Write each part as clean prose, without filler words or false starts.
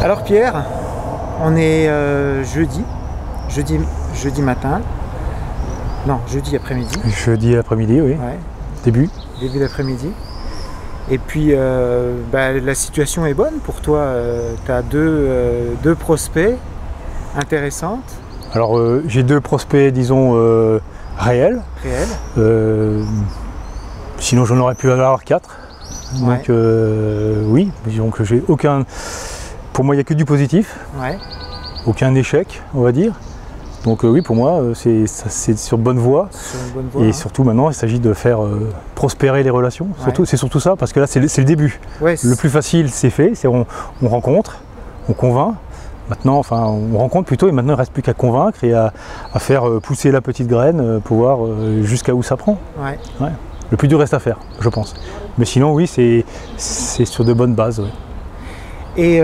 Alors Pierre, on est jeudi matin, non jeudi après-midi. Jeudi après-midi, oui. Ouais. Début d'après-midi. Et puis la situation est bonne pour toi, tu as deux prospects intéressantes. Alors j'ai deux prospects, disons, réels. Sinon j'en aurais pu avoir 4. Donc oui, disons que j'ai aucun... Pour moi il n'y a que du positif, aucun échec on va dire. Donc oui, pour moi c'est sur bonne voie. Et surtout maintenant il s'agit de faire prospérer les relations. C'est surtout ça, parce que là c'est le début. Le plus facile c'est fait, on rencontre, on convainc. Maintenant, enfin on rencontre plutôt, et maintenant il ne reste plus qu'à convaincre et à faire pousser la petite graine pour voir jusqu'à où ça prend. Le plus dur reste à faire, je pense. Mais sinon oui, c'est sur de bonnes bases. Et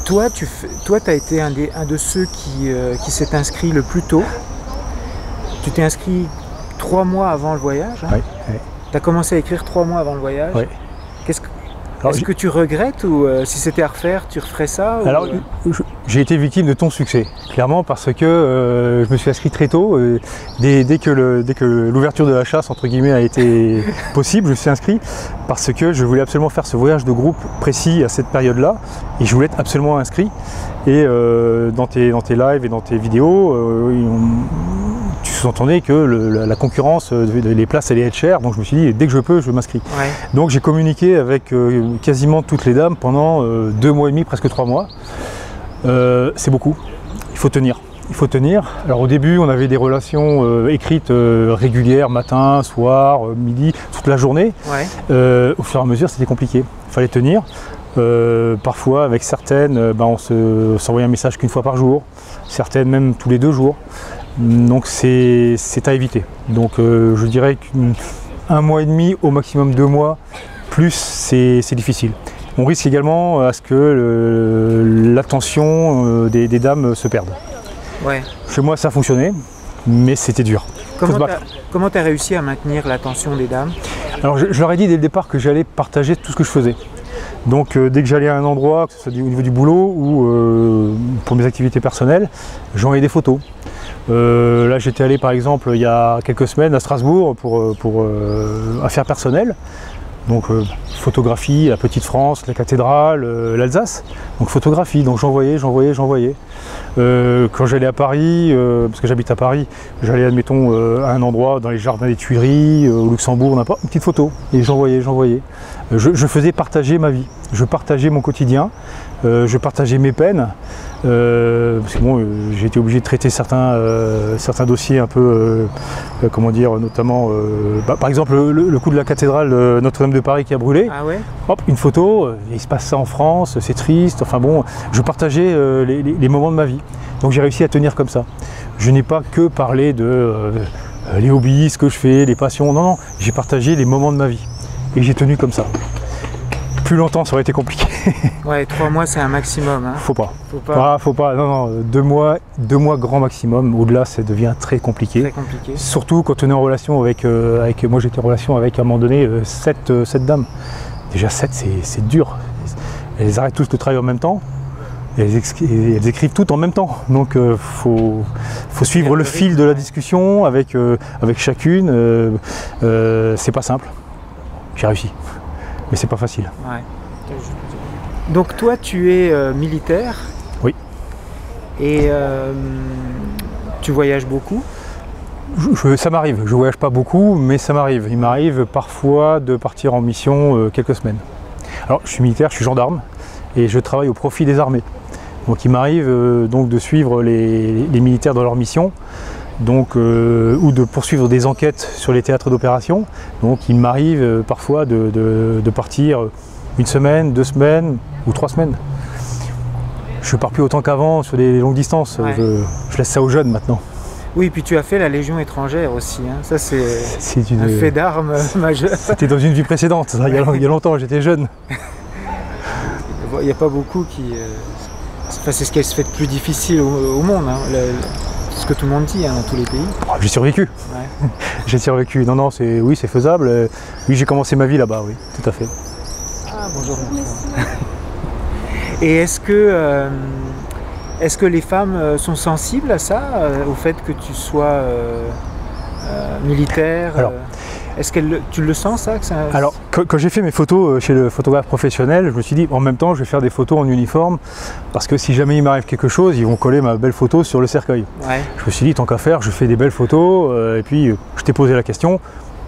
toi, tu as été un de ceux qui s'est inscrit le plus tôt. Tu t'es inscrit 3 mois avant le voyage. Hein. Tu as commencé à écrire 3 mois avant le voyage. Est-ce que tu regrettes, ou si c'était à refaire, tu referais ça? Alors, j'ai été victime de ton succès, clairement, parce que je me suis inscrit très tôt. Dès que l'ouverture de la chasse, entre guillemets, a été possible, je me suis inscrit parce que je voulais absolument faire ce voyage de groupe précis à cette période-là, et je voulais être absolument inscrit. Et dans tes lives et dans tes vidéos, tu sous-entendais que la concurrence, les places allaient être chères, donc je me suis dit, dès que je peux, je m'inscris. Donc j'ai communiqué avec quasiment toutes les dames pendant 2 mois et demi, presque 3 mois. C'est beaucoup, il faut tenir. Alors au début on avait des relations écrites régulières, matin, soir, midi, toute la journée. Au fur et à mesure c'était compliqué, il fallait tenir. Parfois avec certaines on s'envoyait un message qu'une fois par jour, certaines même tous les 2 jours. Donc c'est à éviter. Donc je dirais qu'1 mois et demi, au maximum 2 mois, plus c'est difficile. On risque également à ce que l'attention des dames se perde. Chez moi ça a fonctionné, mais c'était dur. Comment tu as réussi à maintenir l'attention des dames? Alors je leur ai dit dès le départ que j'allais partager tout ce que je faisais. Donc dès que j'allais à un endroit, que ce soit au niveau du boulot ou pour mes activités personnelles, j'envoyais des photos. Là j'étais allé par exemple il y a quelques semaines à Strasbourg pour affaires personnelles. Donc photographie, la Petite France, la cathédrale, l'Alsace. Donc photographie, donc j'envoyais. Quand j'allais à Paris, parce que j'habite à Paris, j'allais admettons à un endroit dans les jardins des Tuileries, au Luxembourg, n'importe, une petite photo, et j'envoyais. Je faisais partager ma vie, je partageais mon quotidien, je partageais mes peines, parce que bon, j'ai été obligé de traiter certains dossiers un peu, comment dire, notamment, par exemple le coup de la cathédrale Notre-Dame de Paris qui a brûlé. Hop, une photo, il se passe ça en France, c'est triste, enfin bon, je partageais les moments de ma vie. Donc j'ai réussi à tenir comme ça. Je n'ai pas que parlé de les hobbies, ce que je fais, les passions, non, j'ai partagé les moments de ma vie. Et j'ai tenu comme ça. Plus longtemps, ça aurait été compliqué. 3 mois c'est un maximum. Hein. Faut pas. Non, 2 mois grand maximum. Au-delà, ça devient très compliqué. Surtout quand on est en relation avec moi j'étais en relation avec à un moment donné 7 dames. Déjà 7, c'est dur. Elles arrêtent tous le travail en même temps. Et elles écrivent toutes en même temps. Donc faut suivre le fil de la discussion avec chacune. C'est pas simple. J'ai réussi, mais c'est pas facile. Donc toi tu es militaire. Oui. Et tu voyages beaucoup? Ça m'arrive, je voyage pas beaucoup, mais ça m'arrive. Il m'arrive parfois de partir en mission quelques semaines. Alors je suis militaire, je suis gendarme et je travaille au profit des armées. Donc il m'arrive donc de suivre les militaires dans leur mission. Donc, ou de poursuivre des enquêtes sur les théâtres d'opération. Donc il m'arrive parfois de partir 1 semaine, 2 semaines ou 3 semaines. Je ne pars plus autant qu'avant sur des longues distances, je laisse ça aux jeunes maintenant. Oui, puis tu as fait la Légion étrangère aussi, hein. Ça c'est un fait d'armes majeur. C'était dans une vie précédente, ça, il y a longtemps, j'étais jeune. Il n'y a pas beaucoup qui... Enfin, c'est ce qui se fait de plus difficile au monde, hein. Ce que tout le monde dit dans tous les pays. J'ai survécu. J'ai survécu. Non, oui, c'est faisable. Oui, j'ai commencé ma vie là-bas, oui, tout à fait. Ah, bonjour. Et est-ce que les femmes sont sensibles à ça, au fait que tu sois militaire? Est-ce que tu le sens ça, Alors, quand j'ai fait mes photos chez le photographe professionnel, je me suis dit, en même temps, je vais faire des photos en uniforme, parce que si jamais il m'arrive quelque chose, ils vont coller ma belle photo sur le cercueil. Ouais. Je me suis dit, tant qu'à faire, je fais des belles photos, et puis je t'ai posé la question,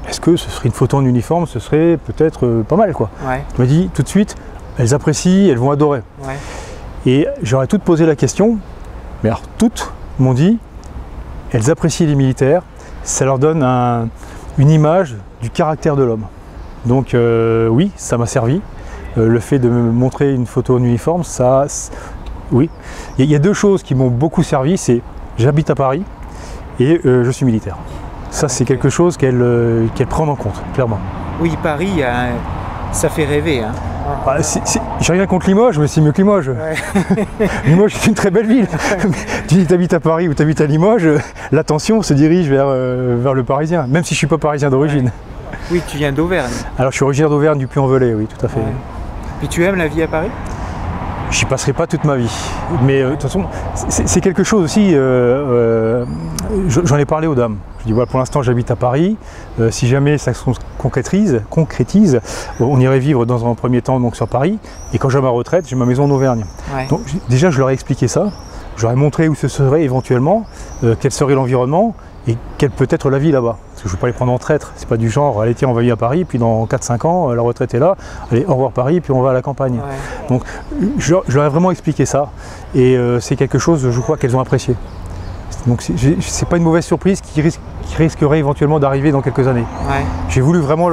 est-ce que ce serait une photo en uniforme, ce serait peut-être pas mal, quoi. Ouais. Tu m'as dit, tout de suite, elles apprécient, elles vont adorer. Ouais. Et j'aurais toutes posé la question, mais alors toutes m'ont dit, elles apprécient les militaires, ça leur donne une image du caractère de l'homme. Donc oui, ça m'a servi. Le fait de me montrer une photo en uniforme, ça, oui. Il y a deux choses qui m'ont beaucoup servi, c'est j'habite à Paris et je suis militaire. Ça, c'est quelque chose qu'elle prend en compte, clairement. Oui, Paris, ça fait rêver. Hein. J'ai rien contre Limoges, mais c'est mieux que Limoges. Ouais. Limoges, c'est une très belle ville. Tu habites à Paris ou tu habites à Limoges, l'attention se dirige vers le Parisien, même si je ne suis pas parisien d'origine. Ouais. Oui, tu viens d'Auvergne. Alors, je suis originaire d'Auvergne, du Puy-en-Velay, oui, tout à fait. Ouais. Puis tu aimes la vie à Paris? J'y passerai pas toute ma vie. Mais de toute façon, c'est quelque chose aussi, j'en ai parlé aux dames. Je dis, voilà, pour l'instant, j'habite à Paris. Si jamais ça se concrétise, on irait vivre dans un premier temps donc, sur Paris. Et quand j'ai ma retraite, j'ai ma maison en Auvergne. Ouais. Donc, déjà, je leur ai expliqué ça. Je leur ai montré où ce serait éventuellement, quel serait l'environnement et quelle peut être la vie là-bas. Parce que je ne veux pas les prendre en traître. C'est pas du genre, allez, tiens, on va vivre à Paris, puis dans 4-5 ans, la retraite est là. Allez, au revoir Paris, puis on va à la campagne. Ouais. Donc, je leur ai vraiment expliqué ça. Et c'est quelque chose, je crois, qu'elles ont apprécié. Donc c'est pas une mauvaise surprise qui risquerait éventuellement d'arriver dans quelques années. Ouais. J'ai voulu vraiment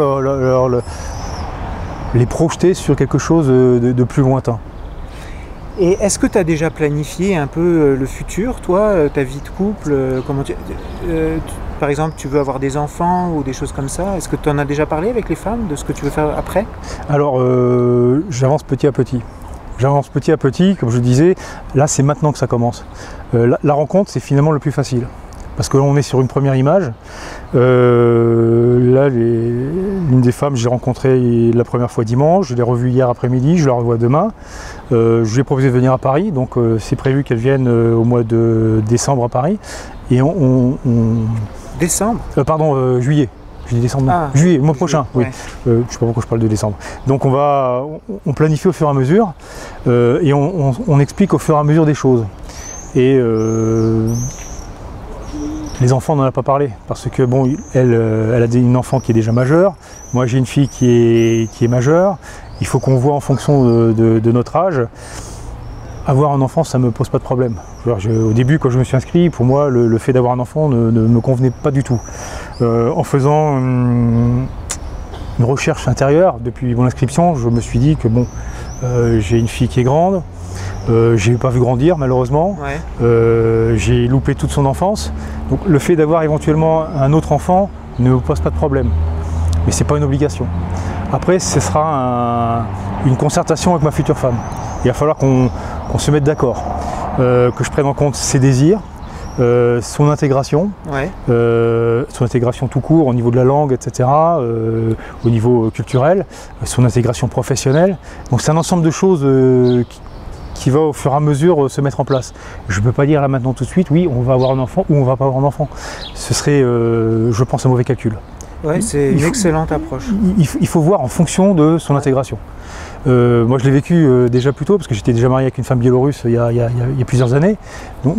les projeter sur quelque chose de plus lointain. Et est-ce que tu as déjà planifié un peu le futur, toi, ta vie de couple, par exemple, tu veux avoir des enfants ou des choses comme ça? Est-ce que tu en as déjà parlé avec les femmes de ce que tu veux faire après? Alors, j'avance petit à petit. J'avance petit à petit, comme je disais, là c'est maintenant que ça commence. La rencontre, c'est finalement le plus facile. Parce que là on est sur une première image. Là, l'une des femmes, j'ai rencontré la première fois dimanche, je l'ai revue hier après-midi, je la revois demain. Je lui ai proposé de venir à Paris, donc c'est prévu qu'elle vienne au mois de décembre à Paris. Et Décembre juillet. Décembre, juillet, le mois prochain, oui. Ouais. Je ne sais pas pourquoi je parle de décembre. Donc on planifie au fur et à mesure et on explique au fur et à mesure des choses. Et les enfants, on n'en a pas parlé parce que bon, elle a une enfant qui est déjà majeure. Moi, j'ai une fille qui est majeure. Il faut qu'on voit en fonction de notre âge. Avoir un enfant, ça ne me pose pas de problème. Au début, quand je me suis inscrit, pour moi, le fait d'avoir un enfant ne me convenait pas du tout. En faisant une recherche intérieure depuis mon inscription, je me suis dit que bon, j'ai une fille qui est grande, je l'ai pas vu grandir malheureusement, ouais. J'ai loupé toute son enfance. Donc le fait d'avoir éventuellement un autre enfant ne me pose pas de problème. Mais ce n'est pas une obligation. Après, ce sera une concertation avec ma future femme. Il va falloir qu'on se mette d'accord, que je prenne en compte ses désirs, son intégration, ouais. Son intégration tout court au niveau de la langue, etc., au niveau culturel, son intégration professionnelle. Donc c'est un ensemble de choses qui va au fur et à mesure se mettre en place. Je ne peux pas dire là maintenant tout de suite, oui, on va avoir un enfant ou on ne va pas avoir un enfant. Ce serait, je pense, un mauvais calcul. Ouais, c'est une excellente approche. Il faut voir en fonction de son intégration. Moi je l'ai vécu déjà plus tôt parce que j'étais déjà marié avec une femme biélorusse il y a plusieurs années. Donc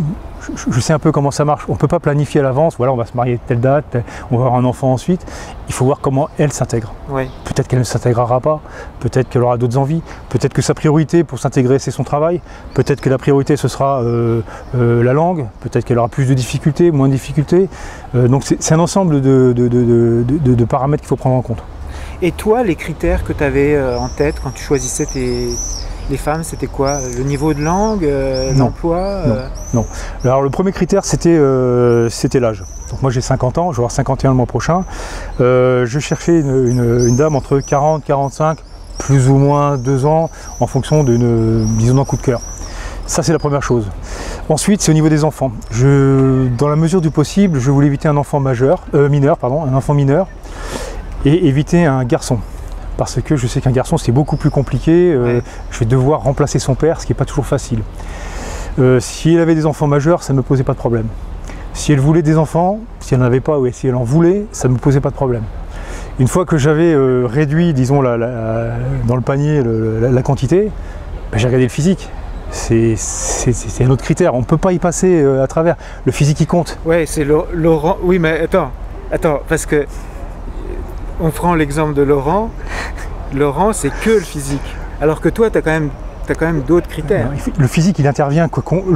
je sais un peu comment ça marche. On ne peut pas planifier à l'avance, voilà, on va se marier à telle date, on va avoir un enfant ensuite. Il faut voir comment elle s'intègre. Ouais. Peut-être qu'elle ne s'intégrera pas, peut-être qu'elle aura d'autres envies, peut-être que sa priorité pour s'intégrer c'est son travail, peut-être que la priorité ce sera la langue, peut-être qu'elle aura plus de difficultés, moins de difficultés. Donc c'est un ensemble de paramètres qu'il faut prendre en compte. Et toi, les critères que tu avais en tête quand tu choisissais les femmes, c'était quoi? Le niveau de langue, l'emploi Non. Alors le premier critère, c'était l'âge. Donc moi j'ai 50 ans, je vais avoir 51 le mois prochain. Je cherchais une dame entre 40 et 45, plus ou moins 2 ans, en fonction disons d'un coup de cœur. Ça c'est la première chose. Ensuite, c'est au niveau des enfants. Dans la mesure du possible, je voulais éviter un enfant mineur, et éviter un garçon. parce que je sais qu'un garçon c'est beaucoup plus compliqué, je vais devoir remplacer son père, ce qui n'est pas toujours facile. Si elle avait des enfants majeurs, ça ne me posait pas de problème. Si elle voulait des enfants, si elle n'en avait pas, ou si elle en voulait, ça ne me posait pas de problème. Une fois que j'avais réduit, disons, dans le panier la quantité, j'ai regardé le physique. C'est un autre critère, on ne peut pas y passer à travers. Le physique, il compte. Ouais, c'est Laurent. Oui, mais attends, parce que on prend l'exemple de Laurent. Laurent, c'est que le physique. Alors que toi, tu as quand même d'autres critères. Le physique, il intervient.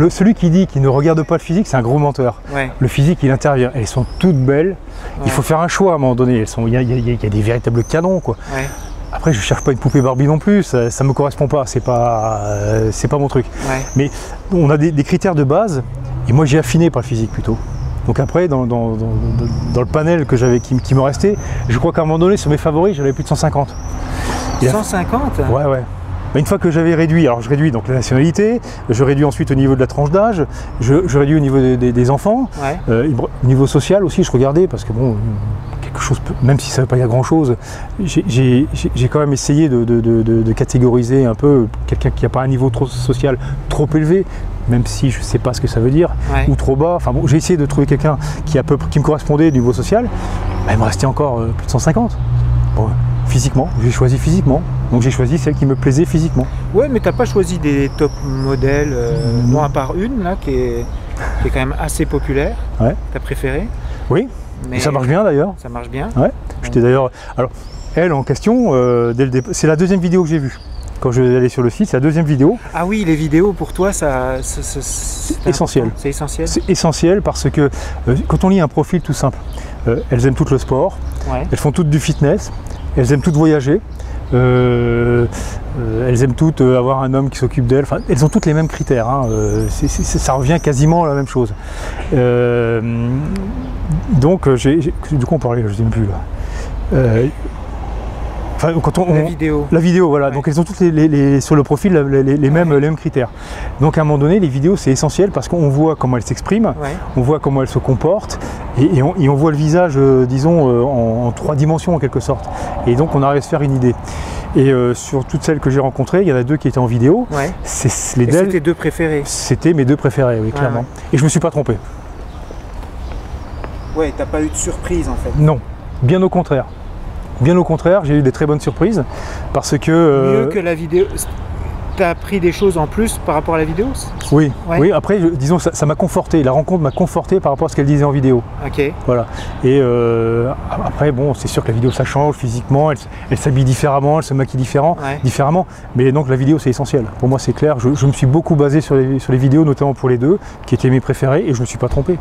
Celui qui dit qu'il ne regarde pas le physique, c'est un gros menteur. Ouais. Le physique, il intervient. Elles sont toutes belles. Ouais. Il faut faire un choix à un moment donné. Il y a des véritables canons, quoi. Ouais. Après, je ne cherche pas une poupée Barbie non plus. Ça ne me correspond pas. C'est pas mon truc. Ouais. Mais on a des critères de base. Et moi, j'ai affiné par le physique plutôt. Donc après, dans le panel que j'avais, qui me restait, je crois qu'à un moment donné, sur mes favoris, j'avais plus de 150. 150 ? Ouais, ouais. Une fois que j'avais réduit, alors je réduis donc la nationalité, je réduis ensuite au niveau de la tranche d'âge, je réduis au niveau des enfants, au niveau social aussi, je regardais parce que bon, quelque chose, même si ça ne veut pas dire grand chose, j'ai quand même essayé de catégoriser un peu quelqu'un qui n'a pas un niveau social trop élevé, même si je ne sais pas ce que ça veut dire, ou trop bas. Enfin bon, j'ai essayé de trouver quelqu'un qui me correspondait au niveau social, il me restait encore plus de 150. Bon, physiquement, j'ai choisi physiquement. Donc j'ai choisi celle qui me plaisait physiquement. Ouais, mais t'as pas choisi des top modèles, non, à part une là qui est quand même assez populaire. Ouais. T'as préféré? Oui. Mais ça marche bien d'ailleurs. Ça marche bien. Ouais. J'étais d'ailleurs. Alors, elle en question, dès le départ, c'est la deuxième vidéo que j'ai vue. Quand je vais aller sur le site, c'est la deuxième vidéo. Ah oui, les vidéos pour toi, c'est essentiel. C'est essentiel. C'est essentiel parce que quand on lit un profil tout simple, elles aiment toutes le sport, elles font toutes du fitness, elles aiment toutes voyager. Elles aiment toutes avoir un homme qui s'occupe d'elles, enfin, elles ont toutes les mêmes critères, hein. Ça revient quasiment à la même chose. Donc, du coup on parlait, je ne sais plus là. La vidéo, voilà. Ouais. Donc elles ont toutes sur le profil les mêmes critères. Donc à un moment donné, les vidéos c'est essentiel parce qu'on voit comment elles s'expriment, on voit comment elles se comportent et on voit le visage, disons, en 3 dimensions en quelque sorte. Et donc on arrive à se faire une idée. Et sur toutes celles que j'ai rencontrées, il y en a 2 qui étaient en vidéo. Ouais. C'était tes 2 préférés? C'était mes 2 préférés, oui, clairement. Ouais. Et je ne me suis pas trompé. Ouais, t'as pas eu de surprise en fait? Non, bien au contraire. Bien au contraire, j'ai eu des très bonnes surprises parce que... Mieux que la vidéo. Tu as appris des choses en plus par rapport à la vidéo? Oui, oui, après, disons, ça m'a conforté. La rencontre m'a conforté par rapport à ce qu'elle disait en vidéo. Ok. Voilà. Et après, bon, c'est sûr que la vidéo, ça change physiquement, elle s'habille différemment, elle se maquille différemment. Mais donc, la vidéo, c'est essentiel. Pour moi, c'est clair. Je me suis beaucoup basé sur les vidéos, notamment pour les 2, qui étaient mes préférés, et je ne me suis pas trompé.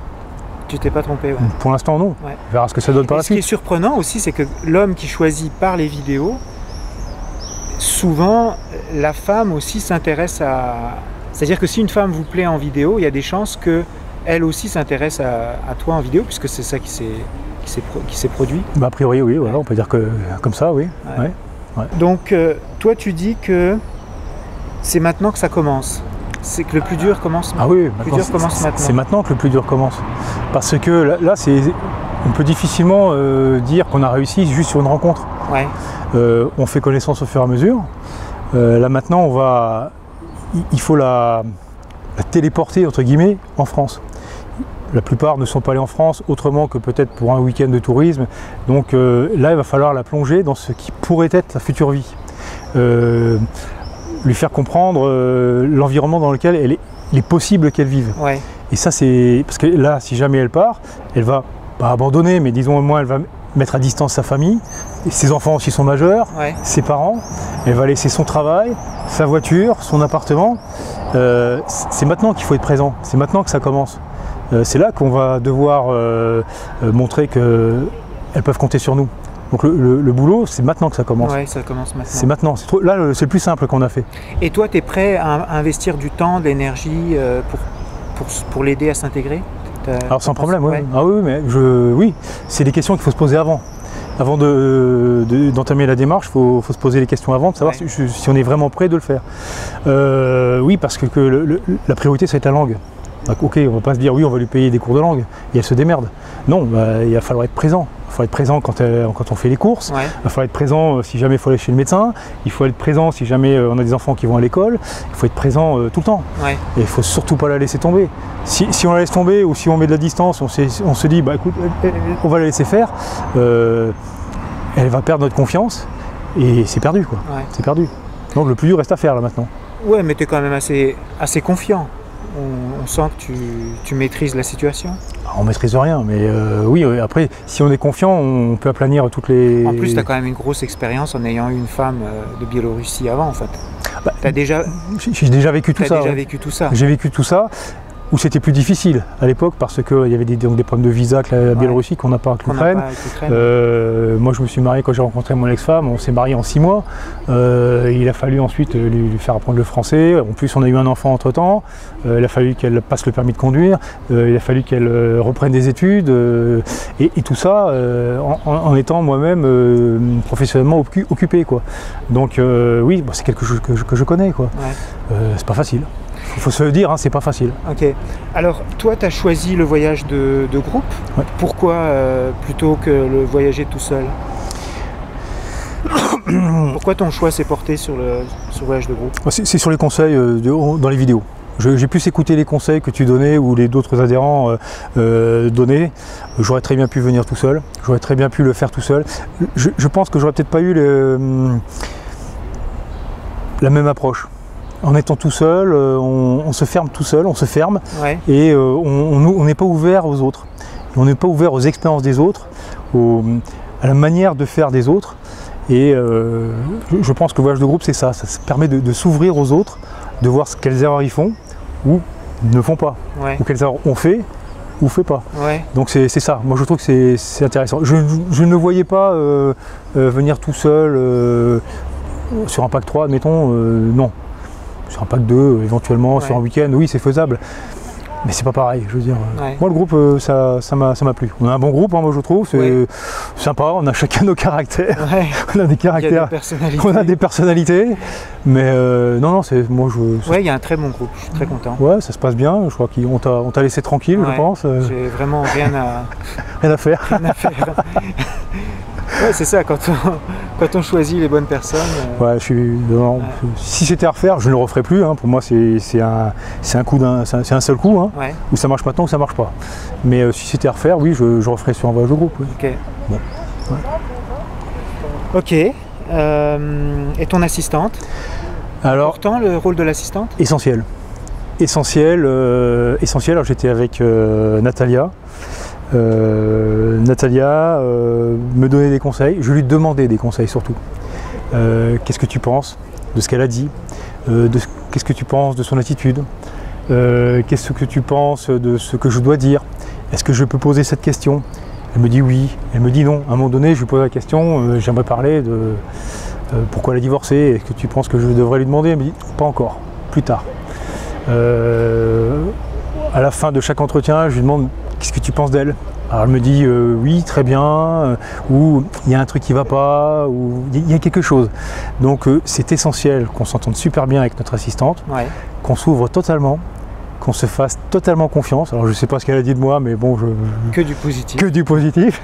Tu t'es pas trompé, ouais. Pour l'instant, non. Ouais. On verra ce que ça donne par la suite. Ce qui est surprenant aussi, c'est que l'homme qui choisit par les vidéos, souvent, la femme aussi s'intéresse à... C'est-à-dire que si une femme vous plaît en vidéo, il y a des chances qu'elle aussi s'intéresse à toi en vidéo, puisque c'est ça qui s'est produit. Bah, a priori, oui, voilà, on peut dire que comme ça, oui. Ouais. Ouais. Donc, toi, tu dis que c'est maintenant que ça commence. C'est que le plus dur commence maintenant. Ah oui, c'est maintenant que le plus dur commence. Parce que là, on peut difficilement dire qu'on a réussi juste sur une rencontre. Ouais. On fait connaissance au fur et à mesure. Là maintenant, il faut la téléporter entre guillemets en France. La plupart ne sont pas allés en France autrement que peut-être pour un week-end de tourisme. Donc là, il va falloir la plonger dans ce qui pourrait être sa future vie. Lui faire comprendre l'environnement dans lequel il est possible qu'elle vive. Ouais. Et ça, c'est parce que là, si jamais elle part, elle va pas abandonner, mais disons au moins elle va mettre à distance sa famille, et ses enfants aussi sont majeurs, ses parents, elle va laisser son travail, sa voiture, son appartement. C'est maintenant qu'il faut être présent, c'est maintenant que ça commence. C'est là qu'on va devoir montrer qu'elles peuvent compter sur nous. Donc le boulot, c'est maintenant que ça commence. Oui, ça commence maintenant. C'est maintenant. Là, c'est le plus simple qu'on a fait. Et toi, tu es prêt à investir du temps, de l'énergie pour l'aider à s'intégrer? Alors sans problème, oui. Ah oui, mais oui, c'est des questions qu'il faut se poser avant. Avant d'entamer la démarche, il faut se poser les questions avant, de savoir si on est vraiment prêt de le faire. Oui, parce que la priorité, c'est la langue. Donc, ok, on ne va pas se dire oui, on va lui payer des cours de langue et elle se démerde. Non, il va falloir être présent. Il va faut être présent quand on fait les courses, il faut être présent si jamais il faut aller chez le médecin, il faut être présent si jamais on a des enfants qui vont à l'école, il faut être présent tout le temps. Et il ne faut surtout pas la laisser tomber. Si on la laisse tomber ou si on met de la distance, on se dit bah écoute, on va la laisser faire, elle va perdre notre confiance et c'est perdu quoi. C'est perdu. Donc le plus dur reste à faire là maintenant. Ouais, mais tu es quand même assez confiant. On sent que tu maîtrises la situation. On maîtrise rien, mais oui, après, si on est confiant, on peut aplanir toutes les... En plus, tu as quand même une grosse expérience en ayant eu une femme de Biélorussie avant, en fait. Bah, j'ai déjà vécu tout ça. J'ai vécu tout ça. Où c'était plus difficile à l'époque parce qu'il y avait des problèmes de visa avec la Biélorussie qu'on n'a pas avec l'Ukraine. Moi je me suis marié quand j'ai rencontré mon ex-femme, on s'est marié en 6 mois. Il a fallu ensuite lui faire apprendre le français. En plus on a eu un enfant entre temps. Il a fallu qu'elle passe le permis de conduire. Il a fallu qu'elle reprenne des études. Et tout ça en étant moi-même professionnellement occupé, quoi. Donc oui, bah, c'est quelque chose que je connais, quoi. C'est pas facile. Il faut se le dire, hein, c'est pas facile. Ok. Alors, toi, tu as choisi le voyage de groupe. Pourquoi plutôt que le voyager tout seul? Pourquoi ton choix s'est porté sur le voyage de groupe? C'est sur les conseils dans les vidéos. J'ai pu écouter les conseils que tu donnais ou les d'autres adhérents donnaient. J'aurais très bien pu venir tout seul. J'aurais très bien pu le faire tout seul. Je pense que j'aurais peut-être pas eu la même approche. En étant tout seul, on se ferme tout seul, on se ferme et on n'est pas ouvert aux autres. On n'est pas ouvert aux expériences des autres, à la manière de faire des autres. Et je pense que le voyage de groupe, c'est ça. Ça permet de s'ouvrir aux autres, de voir quelles erreurs ils font ou ne font pas. Ou quelles erreurs on fait ou fait pas. Donc c'est ça. Moi je trouve que c'est intéressant. Je ne voyais pas venir tout seul sur un pack 3, admettons, non. Sur un pack 2, éventuellement, sur un week-end, oui, c'est faisable. Mais c'est pas pareil, je veux dire. Moi, le groupe, ça m'a plu. On a un bon groupe, hein, moi, je trouve. C'est sympa, on a chacun nos caractères. On a des caractères. On a des personnalités. Mais non, c'est moi, il y a un très bon groupe, je suis très content. Ouais, ça se passe bien. Je crois qu'on t'a laissé tranquille, je pense. J'ai vraiment rien à faire. Rien à faire. Ouais, c'est ça, quand on choisit les bonnes personnes. Si c'était à refaire, je ne le referais plus. Hein. Pour moi, c'est un seul coup. Hein, où ça marche maintenant ou ça marche pas. Mais si c'était à refaire, oui, je referais sur un voyage de groupe. Oui. Ok. Bon. Ok. Et ton assistante? Alors, important le rôle de l'assistante? Essentiel. Essentiel. Alors j'étais avec Natalia. Natalia me donnait des conseils, je lui demandais des conseils surtout. Qu'est-ce que tu penses de ce qu'elle a dit? Qu'est-ce que tu penses de son attitude? Qu'est-ce que tu penses de ce que je dois dire? Est-ce que je peux poser cette question? Elle me dit oui, elle me dit non. À un moment donné, je lui pose la question, j'aimerais parler de pourquoi elle a divorcé, est-ce que tu penses que je devrais lui demander? Elle me dit pas encore, plus tard. À la fin de chaque entretien, je lui demande qu'est-ce que tu penses d'elle? Alors elle me dit oui, très bien, ou il y a un truc qui ne va pas, ou il y a quelque chose. Donc c'est essentiel qu'on s'entende super bien avec notre assistante, qu'on s'ouvre totalement, qu'on se fasse totalement confiance. Alors je ne sais pas ce qu'elle a dit de moi, mais bon, que du positif. Que du positif.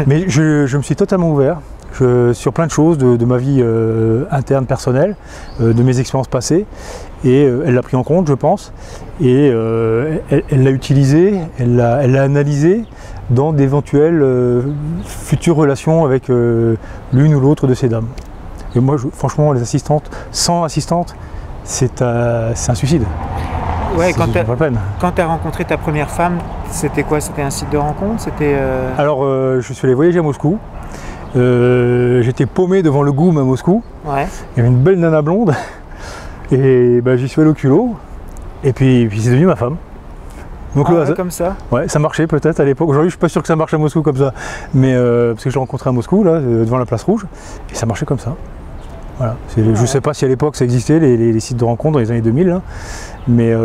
Mais je me suis totalement ouvert sur plein de choses de ma vie interne, personnelle, de mes expériences passées. Et elle l'a pris en compte, je pense, et elle l'a utilisé, elle l'a analysé dans d'éventuelles futures relations avec l'une ou l'autre de ces dames. Et moi, franchement, les assistantes, sans assistante, c'est un suicide. Ouais, quand tu as rencontré ta première femme, c'était quoi? C'était un site de rencontre? Alors, je suis allé voyager à Moscou. J'étais paumé devant le Goum à Moscou. Il y avait une belle nana blonde. Et j'y suis allé au culot, et puis c'est devenu ma femme. Donc comme ça? Ouais, ça marchait peut-être à l'époque. Aujourd'hui, je suis pas sûr que ça marche à Moscou comme ça, mais parce que je l'ai rencontré à Moscou, là, devant la place Rouge, et ça marchait comme ça. Voilà. Je sais pas si à l'époque ça existait, les sites de rencontres dans les années 2000, là. Mais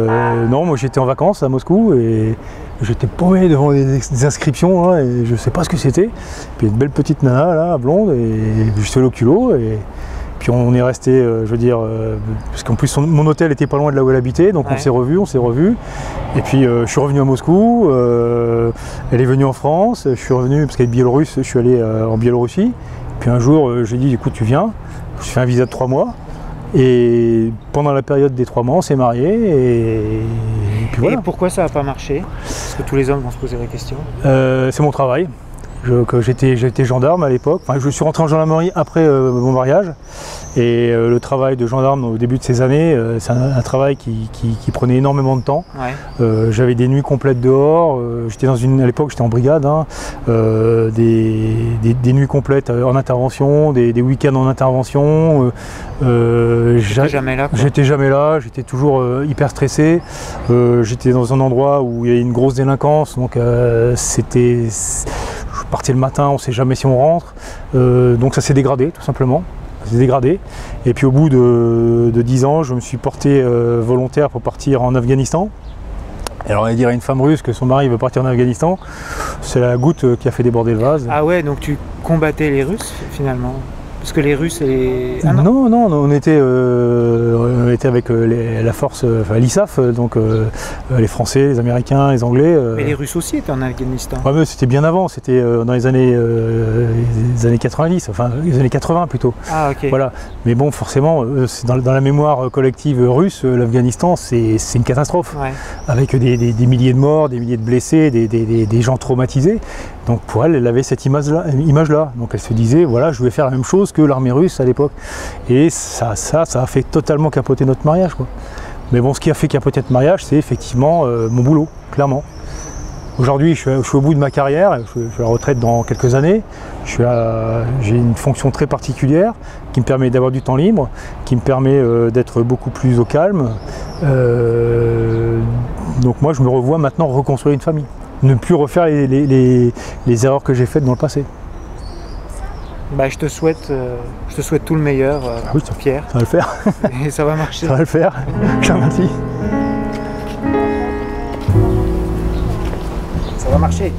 non, moi j'étais en vacances à Moscou, et j'étais paumé devant des inscriptions, là, et je sais pas ce que c'était. Puis une belle petite nana, là, blonde, et je suis allé au culot, et Puis on est resté, je veux dire, parce qu'en plus mon hôtel était pas loin de là où elle habitait, donc on s'est revus. Et puis je suis revenu à Moscou, elle est venue en France, je suis revenu, parce qu'elle est biélorusse, je suis allé en Biélorussie. Puis un jour, j'ai dit, écoute, tu viens, je fais un visa de 3 mois. Et pendant la période des 3 mois, on s'est mariés et puis voilà. Et pourquoi ça n'a pas marché? Parce que tous les hommes vont se poser la question. C'est mon travail. J'étais gendarme à l'époque. Enfin, je suis rentré en gendarmerie après mon mariage. Et le travail de gendarme au début de ces années, c'est un travail qui prenait énormément de temps. J'avais des nuits complètes dehors. À l'époque, j'étais en brigade. Hein, des nuits complètes en intervention, des week-ends en intervention. J'étais jamais là. J'étais jamais là. J'étais toujours hyper stressé. J'étais dans un endroit où il y a une grosse délinquance. Donc je partais le matin, on ne sait jamais si on rentre. Donc ça s'est dégradé tout simplement. Ça s'est dégradé. Et puis au bout de 10 ans, je me suis porté volontaire pour partir en Afghanistan. Et alors on va dire à une femme russe que son mari veut partir en Afghanistan, c'est la goutte qui a fait déborder le vase. Ah ouais, donc tu combattais les Russes finalement? Parce que les Russes et... Ah non, on était avec la force, l'ISAF, donc les Français, les Américains, les Anglais. Mais les Russes aussi étaient en Afghanistan. Ouais, mais c'était bien avant, c'était dans les années 90, enfin les années 80 plutôt. Ah ok. Voilà. Mais bon, forcément, dans la mémoire collective russe, l'Afghanistan, c'est une catastrophe. Avec des milliers de morts, des milliers de blessés, des gens traumatisés. Donc pour elle, elle avait cette image-là. Donc elle se disait, voilà, je vais faire la même chose que l'armée russe à l'époque. Et ça a fait totalement capoter notre mariage, quoi. Mais bon, ce qui a fait capoter notre mariage, c'est effectivement mon boulot, clairement. Aujourd'hui, je suis au bout de ma carrière, je suis à la retraite dans quelques années. J'ai une fonction très particulière qui me permet d'avoir du temps libre, qui me permet d'être beaucoup plus au calme. Donc moi, je me revois maintenant reconstruire une famille. Ne plus refaire les erreurs que j'ai faites dans le passé. Bah, je te souhaite tout le meilleur, oui, Pierre. Ça va le faire. Et ça va marcher. Ça va le faire. Je te remercie. Ça va marcher.